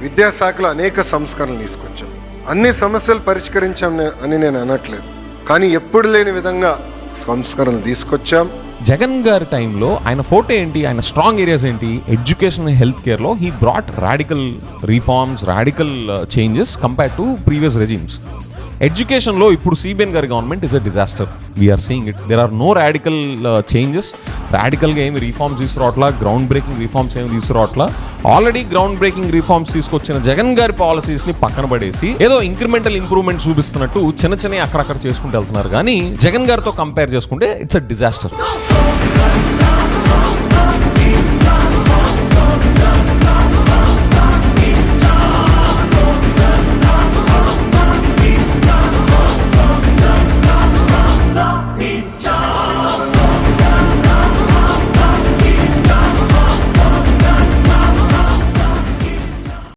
విద్యాశాఖలో అనేక సంస్కరణలు తీసుకొచ్చాం. అన్ని సమస్యలు పరిష్కరించాం అని నేను అనట్లేదు, కానీ ఎప్పుడు లేని విధంగా సంస్కరణలు తీసుకొచ్చాం. జగన్ గారి టైంలో ఆయన ఫోటో ఏంటి, ఆయన స్ట్రాంగ్ ఏరియాస్ ఏంటి? ఎడ్యుకేషన్ అండ్ హెల్త్ కేర్లో he brought radical reforms, radical changes compare to previous regimes. ఎడ్యుకేషన్లో ఇప్పుడు సిబిఎన్ గారి government is a disaster. We're seeing it. There are no radical changes. రాడికల్గా ఏమి రిఫార్మ్స్ తీసుకురావట్లా, గ్రౌండ్ బ్రేకింగ్ రిఫార్మ్స్ ఏమి తీసుకురావట్లా. ఆల్రెడీ గ్రౌండ్ బ్రేకింగ్ రిఫార్మ్స్ తీసుకొచ్చిన జగన్ గారి పాలసీస్ని పక్కన పడేసి ఏదో ఇంక్రిమెంటల్ ఇంప్రూవ్మెంట్ చూపిస్తున్నట్టు చిన్న చిన్న అక్కడక్కడ చేసుకుంటూ వెళ్తున్నారు. కానీ జగన్ గారితో కంపేర్ చేసుకుంటే ఇట్స్ అ డిజాస్టర్.